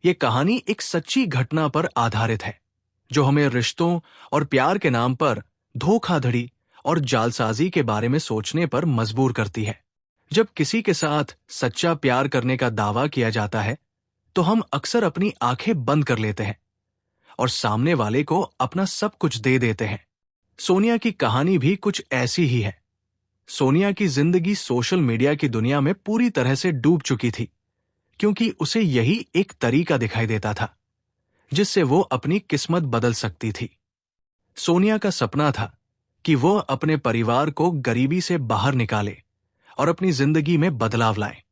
ये कहानी एक सच्ची घटना पर आधारित है जो हमें रिश्तों और प्यार के नाम पर धोखाधड़ी और जालसाजी के बारे में सोचने पर मजबूर करती है। जब किसी के साथ सच्चा प्यार करने का दावा किया जाता है तो हम अक्सर अपनी आंखें बंद कर लेते हैं और सामने वाले को अपना सब कुछ दे देते हैं। सोनिया की कहानी भी कुछ ऐसी ही है। सोनिया की जिंदगी सोशल मीडिया की दुनिया में पूरी तरह से डूब चुकी थी क्योंकि उसे यही एक तरीका दिखाई देता था जिससे वो अपनी किस्मत बदल सकती थी। सोनिया का सपना था कि वो अपने परिवार को गरीबी से बाहर निकाले और अपनी जिंदगी में बदलाव लाए।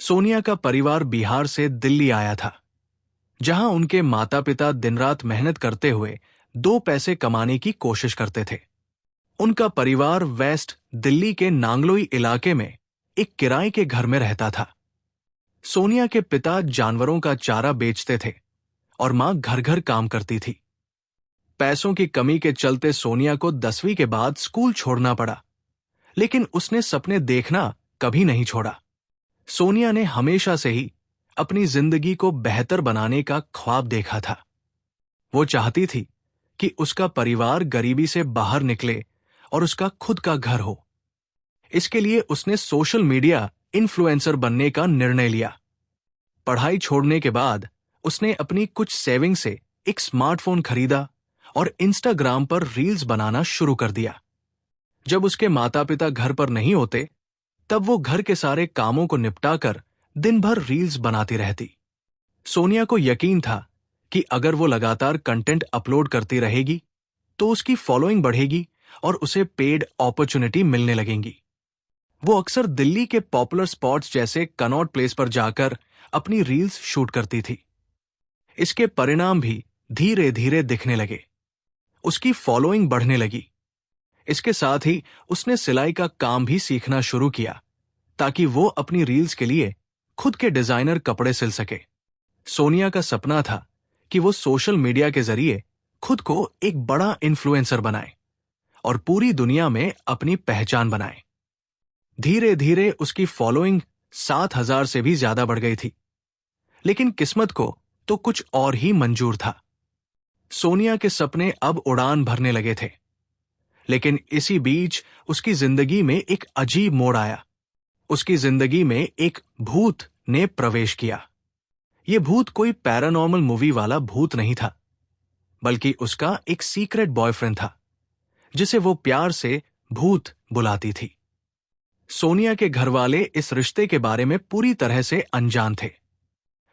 सोनिया का परिवार बिहार से दिल्ली आया था, जहां उनके माता पिता दिन रात मेहनत करते हुए 2 पैसे कमाने की कोशिश करते थे। उनका परिवार वेस्ट दिल्ली के नांगलोई इलाके में एक किराए के घर में रहता था। सोनिया के पिता जानवरों का चारा बेचते थे और मां घर घर काम करती थी। पैसों की कमी के चलते सोनिया को 10वीं के बाद स्कूल छोड़ना पड़ा, लेकिन उसने सपने देखना कभी नहीं छोड़ा। सोनिया ने हमेशा से ही अपनी जिंदगी को बेहतर बनाने का ख्वाब देखा था। वो चाहती थी कि उसका परिवार गरीबी से बाहर निकले और उसका खुद का घर हो। इसके लिए उसने सोशल मीडिया इन्फ्लुएंसर बनने का निर्णय लिया। पढ़ाई छोड़ने के बाद उसने अपनी कुछ सेविंग से एक स्मार्टफोन खरीदा और इंस्टाग्राम पर रील्स बनाना शुरू कर दिया। जब उसके माता पिता घर पर नहीं होते तब वो घर के सारे कामों को निपटाकर दिन भर रील्स बनाती रहती। सोनिया को यकीन था कि अगर वो लगातार कंटेंट अपलोड करती रहेगी तो उसकी फॉलोइंग बढ़ेगी और उसे पेड अपॉर्चुनिटी मिलने लगेंगी। वो अक्सर दिल्ली के पॉपुलर स्पॉट्स जैसे कनॉट प्लेस पर जाकर अपनी रील्स शूट करती थी। इसके परिणाम भी धीरे धीरे दिखने लगे। उसकी फॉलोइंग बढ़ने लगी। इसके साथ ही उसने सिलाई का काम भी सीखना शुरू किया ताकि वो अपनी रील्स के लिए खुद के डिजाइनर कपड़े सिल सके। सोनिया का सपना था कि वो सोशल मीडिया के जरिए खुद को एक बड़ा इन्फ्लुएंसर बनाए और पूरी दुनिया में अपनी पहचान बनाए। धीरे धीरे उसकी फॉलोइंग 7,000 से भी ज्यादा बढ़ गई थी, लेकिन किस्मत को तो कुछ और ही मंजूर था। सोनिया के सपने अब उड़ान भरने लगे थे, लेकिन इसी बीच उसकी जिंदगी में एक अजीब मोड़ आया। उसकी जिंदगी में एक भूत ने प्रवेश किया। यह भूत कोई पैरानॉर्मल मूवी वाला भूत नहीं था, बल्कि उसका एक सीक्रेट बॉयफ्रेंड था जिसे वो प्यार से भूत बुलाती थी। सोनिया के घरवाले इस रिश्ते के बारे में पूरी तरह से अनजान थे,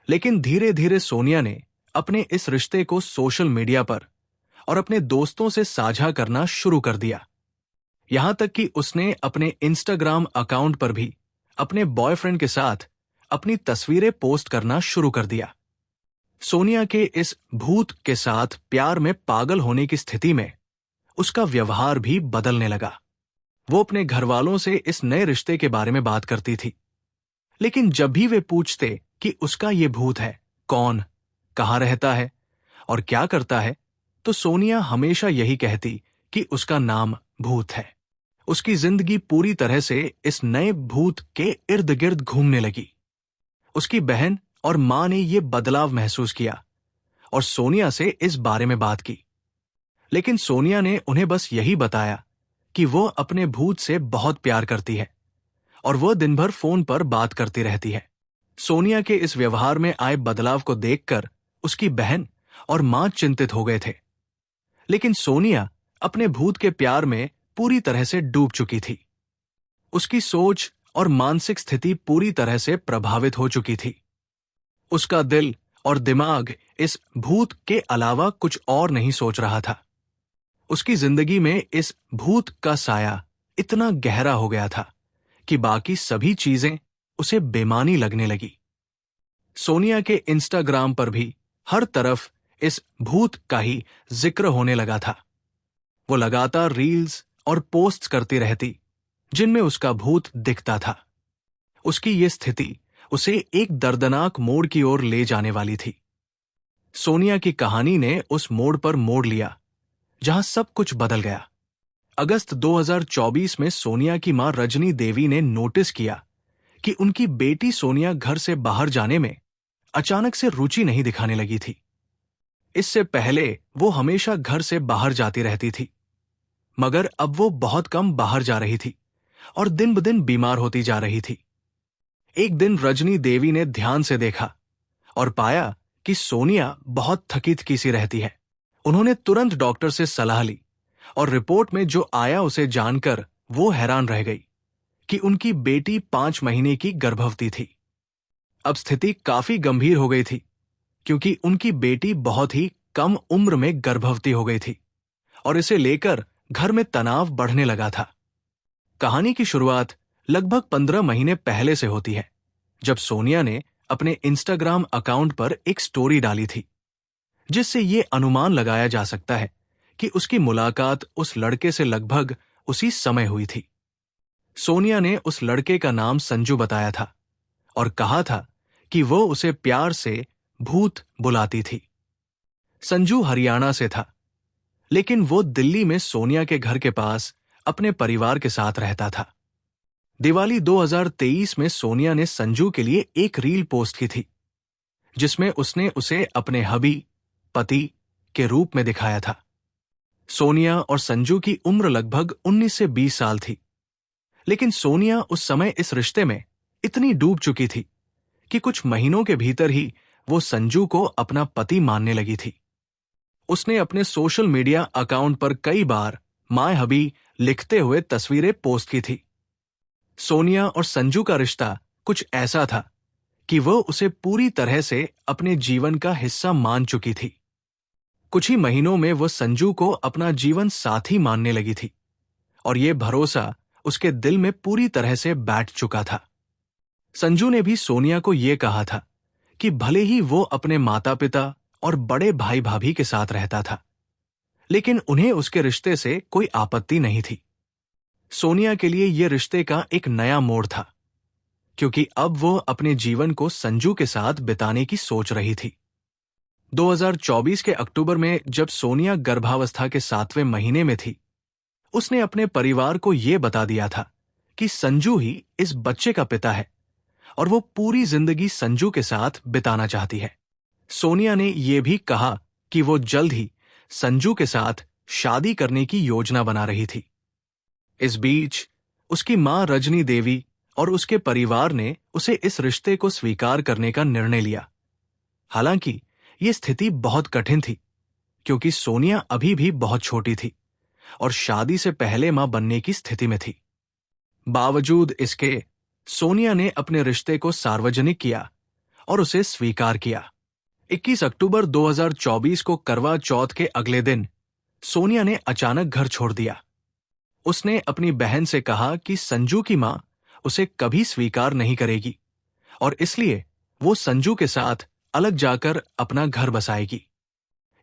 लेकिन धीरे धीरे सोनिया ने अपने इस रिश्ते को सोशल मीडिया पर और अपने दोस्तों से साझा करना शुरू कर दिया। यहां तक कि उसने अपने इंस्टाग्राम अकाउंट पर भी अपने बॉयफ्रेंड के साथ अपनी तस्वीरें पोस्ट करना शुरू कर दिया। सोनिया के इस भूत के साथ प्यार में पागल होने की स्थिति में उसका व्यवहार भी बदलने लगा। वो अपने घरवालों से इस नए रिश्ते के बारे में बात करती थी, लेकिन जब भी वे पूछते कि उसका ये भूत है कौन, कहाँ रहता है और क्या करता है, तो सोनिया हमेशा यही कहती कि उसका नाम भूत है। उसकी जिंदगी पूरी तरह से इस नए भूत के इर्द गिर्द घूमने लगी। उसकी बहन और मां ने यह बदलाव महसूस किया और सोनिया से इस बारे में बात की, लेकिन सोनिया ने उन्हें बस यही बताया कि वो अपने भूत से बहुत प्यार करती है और वह दिन भर फोन पर बात करती रहती है। सोनिया के इस व्यवहार में आए बदलाव को देखकर उसकी बहन और मां चिंतित हो गए थे, लेकिन सोनिया अपने भूत के प्यार में पूरी तरह से डूब चुकी थी। उसकी सोच और मानसिक स्थिति पूरी तरह से प्रभावित हो चुकी थी। उसका दिल और दिमाग इस भूत के अलावा कुछ और नहीं सोच रहा था। उसकी जिंदगी में इस भूत का साया इतना गहरा हो गया था कि बाकी सभी चीजें उसे बेमानी लगने लगी। सोनिया के इंस्टाग्राम पर भी हर तरफ इस भूत का ही जिक्र होने लगा था। वो लगातार रील्स और पोस्ट्स करती रहती जिनमें उसका भूत दिखता था। उसकी ये स्थिति उसे एक दर्दनाक मोड़ की ओर ले जाने वाली थी। सोनिया की कहानी ने उस मोड़ पर मोड़ लिया जहां सब कुछ बदल गया। अगस्त 2024 में सोनिया की मां रजनी देवी ने नोटिस किया कि उनकी बेटी सोनिया घर से बाहर जाने में अचानक से रुचि नहीं दिखाने लगी थी। इससे पहले वो हमेशा घर से बाहर जाती रहती थी, मगर अब वो बहुत कम बाहर जा रही थी और दिन ब दिन बीमार होती जा रही थी। एक दिन रजनी देवी ने ध्यान से देखा और पाया कि सोनिया बहुत थकी सी रहती है। उन्होंने तुरंत डॉक्टर से सलाह ली और रिपोर्ट में जो आया उसे जानकर वो हैरान रह गई कि उनकी बेटी 5 महीने की गर्भवती थी। अब स्थिति काफी गंभीर हो गई थी, क्योंकि उनकी बेटी बहुत ही कम उम्र में गर्भवती हो गई थी और इसे लेकर घर में तनाव बढ़ने लगा था। कहानी की शुरुआत लगभग 15 महीने पहले से होती है, जब सोनिया ने अपने इंस्टाग्राम अकाउंट पर एक स्टोरी डाली थी, जिससे ये अनुमान लगाया जा सकता है कि उसकी मुलाकात उस लड़के से लगभग उसी समय हुई थी। सोनिया ने उस लड़के का नाम संजू बताया था और कहा था कि वो उसे प्यार से भूत बुलाती थी। संजू हरियाणा से था, लेकिन वो दिल्ली में सोनिया के घर के पास अपने परिवार के साथ रहता था। दिवाली 2023 में सोनिया ने संजू के लिए एक रील पोस्ट की थी, जिसमें उसने उसे अपने हबी, पति के रूप में दिखाया था। सोनिया और संजू की उम्र लगभग 19 से 20 साल थी, लेकिन सोनिया उस समय इस रिश्ते में इतनी डूब चुकी थी कि कुछ महीनों के भीतर ही वो संजू को अपना पति मानने लगी थी। उसने अपने सोशल मीडिया अकाउंट पर कई बार माय हबी लिखते हुए तस्वीरें पोस्ट की थी। सोनिया और संजू का रिश्ता कुछ ऐसा था कि वो उसे पूरी तरह से अपने जीवन का हिस्सा मान चुकी थी। कुछ ही महीनों में वो संजू को अपना जीवन साथी मानने लगी थी और ये भरोसा उसके दिल में पूरी तरह से बैठ चुका था। संजू ने भी सोनिया को ये कहा था कि भले ही वो अपने माता पिता और बड़े भाई भाभी के साथ रहता था, लेकिन उन्हें उसके रिश्ते से कोई आपत्ति नहीं थी। सोनिया के लिए ये रिश्ते का एक नया मोड़ था, क्योंकि अब वो अपने जीवन को संजू के साथ बिताने की सोच रही थी। 2024 के अक्टूबर में जब सोनिया गर्भावस्था के 7वें महीने में थी, उसने अपने परिवार को ये बता दिया था कि संजू ही इस बच्चे का पिता है और वो पूरी जिंदगी संजू के साथ बिताना चाहती है। सोनिया ने यह भी कहा कि वो जल्द ही संजू के साथ शादी करने की योजना बना रही थी। इस बीच उसकी मां रजनी देवी और उसके परिवार ने उसे इस रिश्ते को स्वीकार करने का निर्णय लिया। हालांकि ये स्थिति बहुत कठिन थी, क्योंकि सोनिया अभी भी बहुत छोटी थी और शादी से पहले मां बनने की स्थिति में थी। बावजूद इसके सोनिया ने अपने रिश्ते को सार्वजनिक किया और उसे स्वीकार किया। 21 अक्टूबर 2024 को करवा चौथ के अगले दिन सोनिया ने अचानक घर छोड़ दिया। उसने अपनी बहन से कहा कि संजू की मां उसे कभी स्वीकार नहीं करेगी और इसलिए वो संजू के साथ अलग जाकर अपना घर बसाएगी।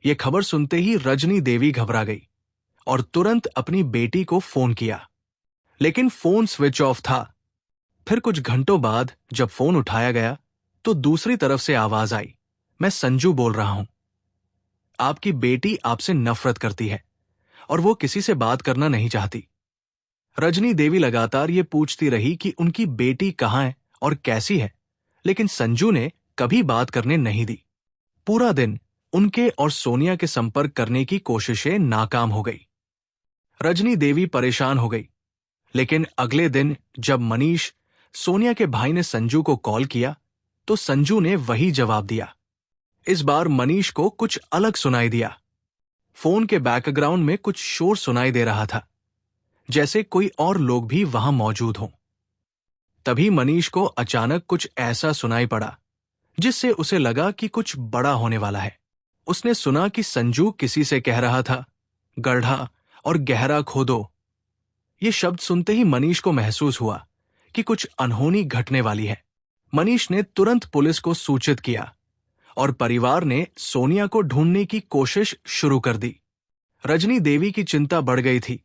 ये खबर सुनते ही रजनी देवी घबरा गई और तुरंत अपनी बेटी को फोन किया, लेकिन फोन स्विच ऑफ था। फिर कुछ घंटों बाद जब फोन उठाया गया तो दूसरी तरफ से आवाज आई, मैं संजू बोल रहा हूं। आपकी बेटी आपसे नफरत करती है और वो किसी से बात करना नहीं चाहती। रजनी देवी लगातार ये पूछती रही कि उनकी बेटी कहाँ है और कैसी है, लेकिन संजू ने कभी बात करने नहीं दी। पूरा दिन उनके और सोनिया के संपर्क करने की कोशिशें नाकाम हो गई। रजनी देवी परेशान हो गई, लेकिन अगले दिन जब मनीष, सोनिया के भाई, ने संजू को कॉल किया तो संजू ने वही जवाब दिया। इस बार मनीष को कुछ अलग सुनाई दिया। फोन के बैकग्राउंड में कुछ शोर सुनाई दे रहा था, जैसे कोई और लोग भी वहां मौजूद हों। तभी मनीष को अचानक कुछ ऐसा सुनाई पड़ा जिससे उसे लगा कि कुछ बड़ा होने वाला है। उसने सुना कि संजू किसी से कह रहा था, गड्ढा और गहरा खोदो। ये शब्द सुनते ही मनीष को महसूस हुआ कि कुछ अनहोनी घटने वाली है। मनीष ने तुरंत पुलिस को सूचित किया और परिवार ने सोनिया को ढूंढने की कोशिश शुरू कर दी। रजनी देवी की चिंता बढ़ गई थी,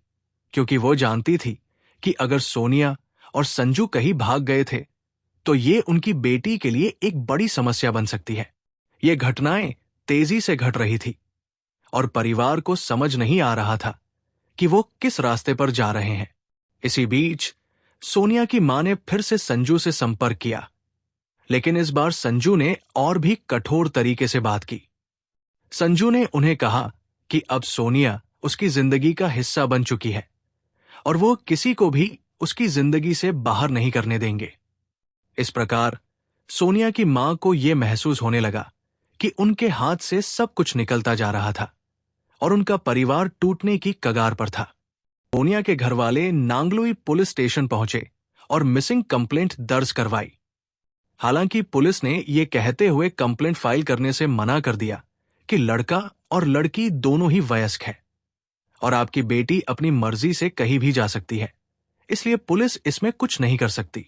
क्योंकि वो जानती थी कि अगर सोनिया और संजू कहीं भाग गए थे तो ये उनकी बेटी के लिए एक बड़ी समस्या बन सकती है। ये घटनाएं तेजी से घट रही थी और परिवार को समझ नहीं आ रहा था कि वो किस रास्ते पर जा रहे हैं। इसी बीच सोनिया की मां ने फिर से संजू से संपर्क किया, लेकिन इस बार संजू ने और भी कठोर तरीके से बात की। संजू ने उन्हें कहा कि अब सोनिया उसकी जिंदगी का हिस्सा बन चुकी है और वो किसी को भी उसकी जिंदगी से बाहर नहीं करने देंगे। इस प्रकार सोनिया की मां को यह महसूस होने लगा कि उनके हाथ से सब कुछ निकलता जा रहा था और उनका परिवार टूटने की कगार पर था। सोनिया के घरवाले नांगलोई पुलिस स्टेशन पहुंचे और मिसिंग कंप्लेंट दर्ज करवाई। हालांकि पुलिस ने यह कहते हुए कंप्लेंट फाइल करने से मना कर दिया कि लड़का और लड़की दोनों ही वयस्क है और आपकी बेटी अपनी मर्जी से कहीं भी जा सकती है, इसलिए पुलिस इसमें कुछ नहीं कर सकती।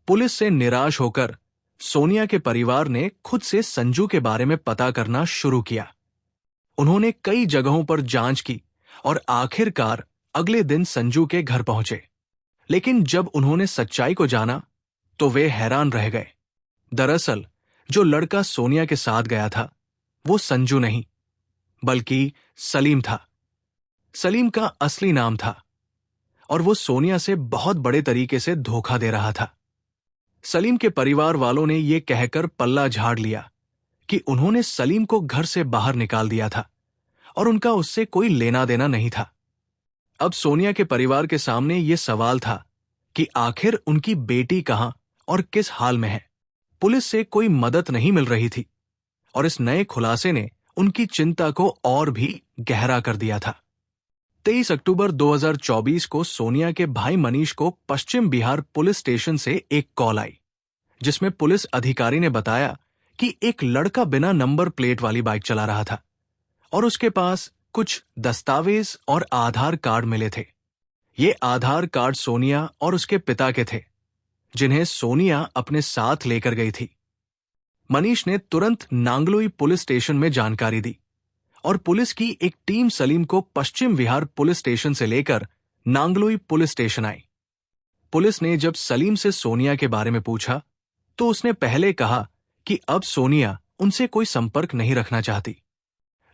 पुलिस से निराश होकर सोनिया के परिवार ने खुद से संजू के बारे में पता करना शुरू किया। उन्होंने कई जगहों पर जांच की और आखिरकार अगले दिन संजू के घर पहुंचे। लेकिन जब उन्होंने सच्चाई को जाना तो वे हैरान रह गए। दरअसल जो लड़का सोनिया के साथ गया था वो संजू नहीं बल्कि सलीम था। सलीम का असली नाम था और वो सोनिया से बहुत बड़े तरीके से धोखा दे रहा था। सलीम के परिवार वालों ने यह कहकर पल्ला झाड़ लिया कि उन्होंने सलीम को घर से बाहर निकाल दिया था और उनका उससे कोई लेना देना नहीं था। अब सोनिया के परिवार के सामने यह सवाल था कि आखिर उनकी बेटी कहां और किस हाल में है। पुलिस से कोई मदद नहीं मिल रही थी और इस नए खुलासे ने उनकी चिंता को और भी गहरा कर दिया था। 23 अक्टूबर 2024 को सोनिया के भाई मनीष को पश्चिम बिहार पुलिस स्टेशन से एक कॉल आई, जिसमें पुलिस अधिकारी ने बताया कि एक लड़का बिना नंबर प्लेट वाली बाइक चला रहा था और उसके पास कुछ दस्तावेज और आधार कार्ड मिले थे। ये आधार कार्ड सोनिया और उसके पिता के थे, जिन्हें सोनिया अपने साथ लेकर गई थी। मनीष ने तुरंत नांगलोई पुलिस स्टेशन में जानकारी दी और पुलिस की एक टीम सलीम को पश्चिम विहार पुलिस स्टेशन से लेकर नांगलोई पुलिस स्टेशन आई। पुलिस ने जब सलीम से सोनिया के बारे में पूछा तो उसने पहले कहा कि अब सोनिया उनसे कोई संपर्क नहीं रखना चाहती,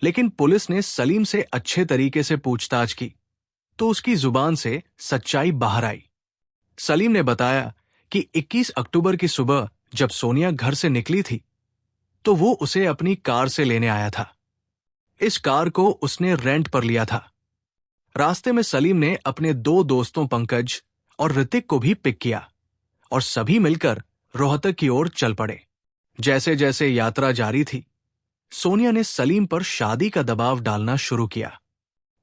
लेकिन पुलिस ने सलीम से अच्छे तरीके से पूछताछ की तो उसकी जुबान से सच्चाई बाहर आई। सलीम ने बताया कि 21 अक्टूबर की सुबह जब सोनिया घर से निकली थी तो वो उसे अपनी कार से लेने आया था। इस कार को उसने रेंट पर लिया था। रास्ते में सलीम ने अपने 2 दोस्तों पंकज और ऋतिक को भी पिक किया और सभी मिलकर रोहतक की ओर चल पड़े। जैसे जैसे यात्रा जारी थी, सोनिया ने सलीम पर शादी का दबाव डालना शुरू किया।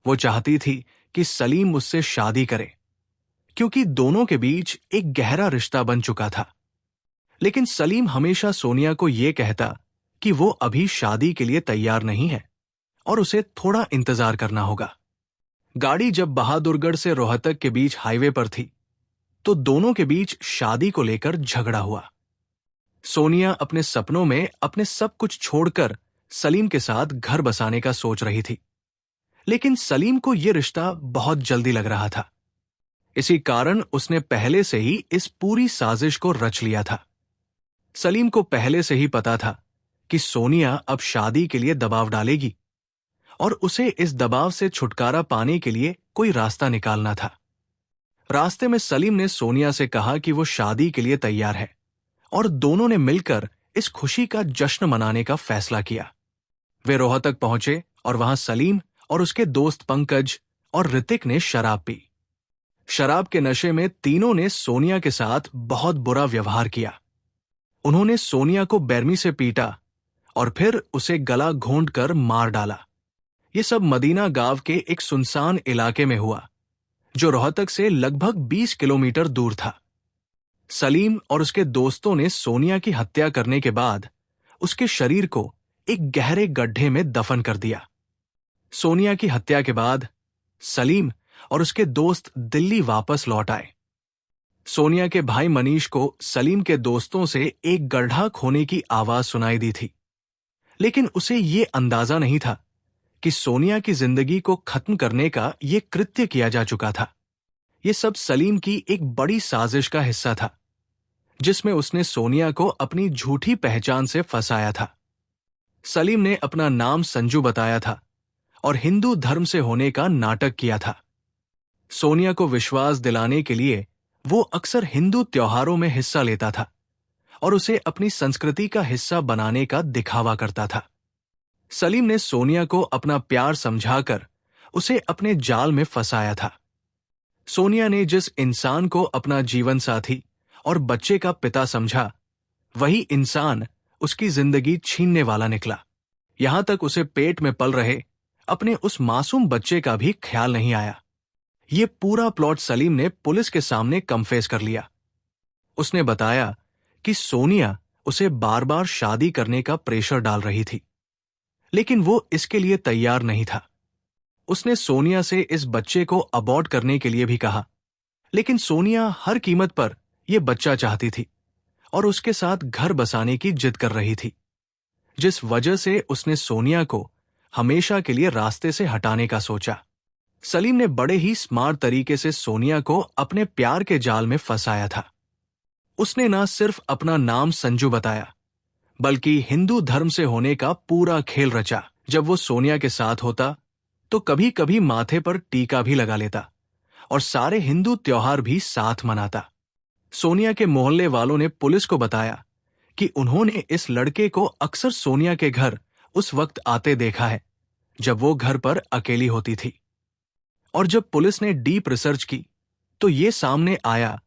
वो चाहती थी कि सलीम उससे शादी करे क्योंकि दोनों के बीच एक गहरा रिश्ता बन चुका था। लेकिन सलीम हमेशा सोनिया को यह कहता कि वो अभी शादी के लिए तैयार नहीं है और उसे थोड़ा इंतजार करना होगा। गाड़ी जब बहादुरगढ़ से रोहतक के बीच हाईवे पर थी तो दोनों के बीच शादी को लेकर झगड़ा हुआ। सोनिया अपने सपनों में अपने सब कुछ छोड़कर सलीम के साथ घर बसाने का सोच रही थी, लेकिन सलीम को यह रिश्ता बहुत जल्दी लग रहा था। इसी कारण उसने पहले से ही इस पूरी साजिश को रच लिया था। सलीम को पहले से ही पता था कि सोनिया अब शादी के लिए दबाव डालेगी और उसे इस दबाव से छुटकारा पाने के लिए कोई रास्ता निकालना था। रास्ते में सलीम ने सोनिया से कहा कि वो शादी के लिए तैयार है और दोनों ने मिलकर इस खुशी का जश्न मनाने का फैसला किया। वे रोहतक पहुंचे और वहां सलीम और उसके दोस्त पंकज और ऋतिक ने शराब पी। शराब के नशे में तीनों ने सोनिया के साथ बहुत बुरा व्यवहार किया। उन्होंने सोनिया को बेरमी से पीटा और फिर उसे गला घोंट कर मार डाला। ये सब मदीना गांव के एक सुनसान इलाके में हुआ, जो रोहतक से लगभग 20 किलोमीटर दूर था। सलीम और उसके दोस्तों ने सोनिया की हत्या करने के बाद उसके शरीर को एक गहरे गड्ढे में दफन कर दिया। सोनिया की हत्या के बाद सलीम और उसके दोस्त दिल्ली वापस लौट आए। सोनिया के भाई मनीष को सलीम के दोस्तों से एक गड्ढा खोने की आवाज सुनाई दी थी, लेकिन उसे यह अंदाजा नहीं था कि सोनिया की जिंदगी को खत्म करने का यह कृत्य किया जा चुका था। यह सब सलीम की एक बड़ी साजिश का हिस्सा था, जिसमें उसने सोनिया को अपनी झूठी पहचान से फंसाया था। सलीम ने अपना नाम संजू बताया था और हिंदू धर्म से होने का नाटक किया था। सोनिया को विश्वास दिलाने के लिए वो अक्सर हिंदू त्योहारों में हिस्सा लेता था और उसे अपनी संस्कृति का हिस्सा बनाने का दिखावा करता था। सलीम ने सोनिया को अपना प्यार समझाकर उसे अपने जाल में फंसाया था। सोनिया ने जिस इंसान को अपना जीवन साथी और बच्चे का पिता समझा, वही इंसान उसकी जिंदगी छीनने वाला निकला। यहां तक उसे पेट में पल रहे अपने उस मासूम बच्चे का भी ख्याल नहीं आया। ये पूरा प्लॉट सलीम ने पुलिस के सामने कन्फेस कर लिया। उसने बताया कि सोनिया उसे बार बार शादी करने का प्रेशर डाल रही थी, लेकिन वो इसके लिए तैयार नहीं था। उसने सोनिया से इस बच्चे को अबॉर्ट करने के लिए भी कहा, लेकिन सोनिया हर कीमत पर यह बच्चा चाहती थी और उसके साथ घर बसाने की जिद कर रही थी, जिस वजह से उसने सोनिया को हमेशा के लिए रास्ते से हटाने का सोचा। सलीम ने बड़े ही स्मार्ट तरीके से सोनिया को अपने प्यार के जाल में फंसाया था। उसने न सिर्फ अपना नाम संजू बताया, बल्कि हिंदू धर्म से होने का पूरा खेल रचा। जब वो सोनिया के साथ होता तो कभी कभी माथे पर टीका भी लगा लेता और सारे हिंदू त्योहार भी साथ मनाता। सोनिया के मोहल्ले वालों ने पुलिस को बताया कि उन्होंने इस लड़के को अक्सर सोनिया के घर उस वक्त आते देखा है जब वो घर पर अकेली होती थी। और जब पुलिस ने डीप रिसर्च की तो ये सामने आया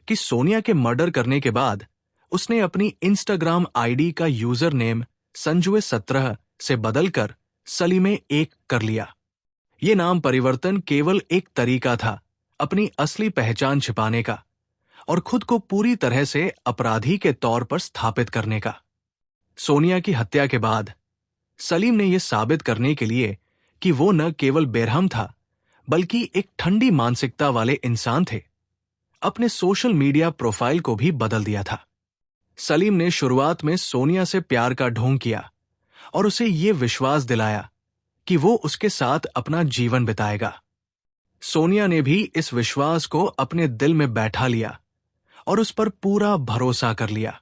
कि सोनिया के मर्डर करने के बाद उसने अपनी इंस्टाग्राम आईडी का यूजर नेम संजुए17 से बदलकर सलीमे1 कर लिया। ये नाम परिवर्तन केवल एक तरीका था अपनी असली पहचान छिपाने का और खुद को पूरी तरह से अपराधी के तौर पर स्थापित करने का। सोनिया की हत्या के बाद सलीम ने यह साबित करने के लिए कि वो न केवल बेरहम था, बल्कि एक ठंडी मानसिकता वाले इंसान थे, अपने सोशल मीडिया प्रोफाइल को भी बदल दिया था। सलीम ने शुरुआत में सोनिया से प्यार का ढोंग किया और उसे ये विश्वास दिलाया कि वो उसके साथ अपना जीवन बिताएगा। सोनिया ने भी इस विश्वास को अपने दिल में बैठा लिया और उस पर पूरा भरोसा कर लिया।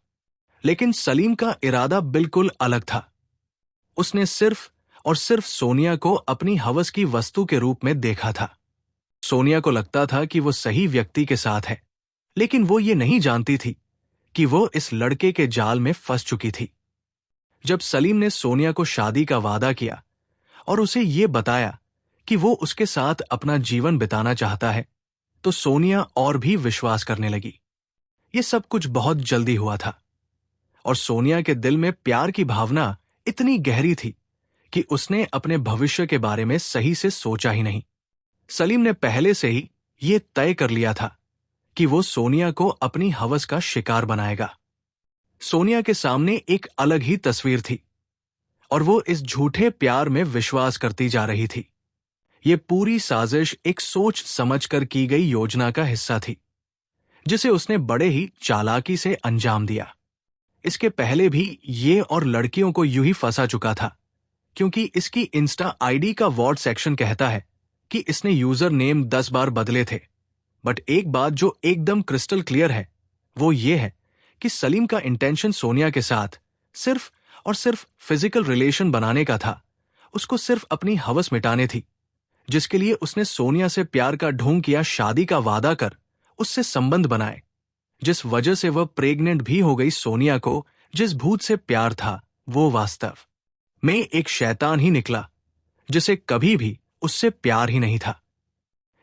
लेकिन सलीम का इरादा बिल्कुल अलग था। उसने सिर्फ और सिर्फ सोनिया को अपनी हवस की वस्तु के रूप में देखा था। सोनिया को लगता था कि वो सही व्यक्ति के साथ है, लेकिन वो ये नहीं जानती थी कि वो इस लड़के के जाल में फंस चुकी थी। जब सलीम ने सोनिया को शादी का वादा किया और उसे ये बताया कि वो उसके साथ अपना जीवन बिताना चाहता है, तो सोनिया और भी विश्वास करने लगी। ये सब कुछ बहुत जल्दी हुआ था और सोनिया के दिल में प्यार की भावना इतनी गहरी थी कि उसने अपने भविष्य के बारे में सही से सोचा ही नहीं। सलीम ने पहले से ही ये तय कर लिया था कि वो सोनिया को अपनी हवस का शिकार बनाएगा। सोनिया के सामने एक अलग ही तस्वीर थी और वो इस झूठे प्यार में विश्वास करती जा रही थी। ये पूरी साजिश एक सोच समझकर की गई योजना का हिस्सा थी, जिसे उसने बड़े ही चालाकी से अंजाम दिया। इसके पहले भी ये और लड़कियों को यूं ही फंसा चुका था, क्योंकि इसकी इंस्टा आईडी का वॉर्ड सेक्शन कहता है कि इसने यूजर नेम 10 बार बदले थे। बट एक बात जो एकदम क्रिस्टल क्लियर है, वो ये है कि सलीम का इंटेंशन सोनिया के साथ सिर्फ और सिर्फ फिजिकल रिलेशन बनाने का था। उसको सिर्फ अपनी हवस मिटाने थी, जिसके लिए उसने सोनिया से प्यार का ढोंग किया, शादी का वादा कर उससे संबंध बनाए, जिस वजह से वह प्रेग्नेंट भी हो गई। सोनिया को जिस भूत से प्यार था, वो वास्तव में एक शैतान ही निकला, जिसे कभी भी उससे प्यार ही नहीं था।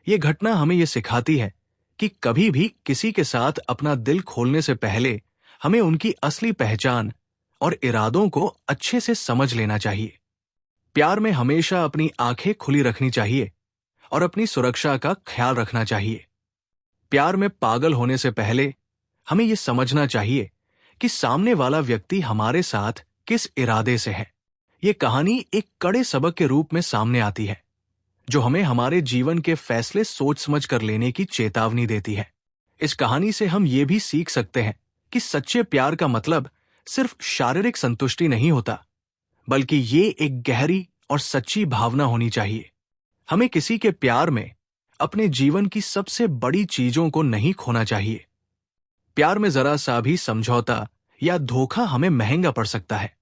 यह घटना हमें यह सिखाती है कि कभी भी किसी के साथ अपना दिल खोलने से पहले हमें उनकी असली पहचान और इरादों को अच्छे से समझ लेना चाहिए। प्यार में हमेशा अपनी आंखें खुली रखनी चाहिए और अपनी सुरक्षा का ख्याल रखना चाहिए। प्यार में पागल होने से पहले हमें यह समझना चाहिए कि सामने वाला व्यक्ति हमारे साथ किस इरादे से है। ये कहानी एक कड़े सबक के रूप में सामने आती है, जो हमें हमारे जीवन के फैसले सोच समझ कर लेने की चेतावनी देती है। इस कहानी से हम ये भी सीख सकते हैं कि सच्चे प्यार का मतलब सिर्फ शारीरिक संतुष्टि नहीं होता, बल्कि ये एक गहरी और सच्ची भावना होनी चाहिए। हमें किसी के प्यार में अपने जीवन की सबसे बड़ी चीजों को नहीं खोना चाहिए। प्यार में जरा सा भी समझौता या धोखा हमें महंगा पड़ सकता है।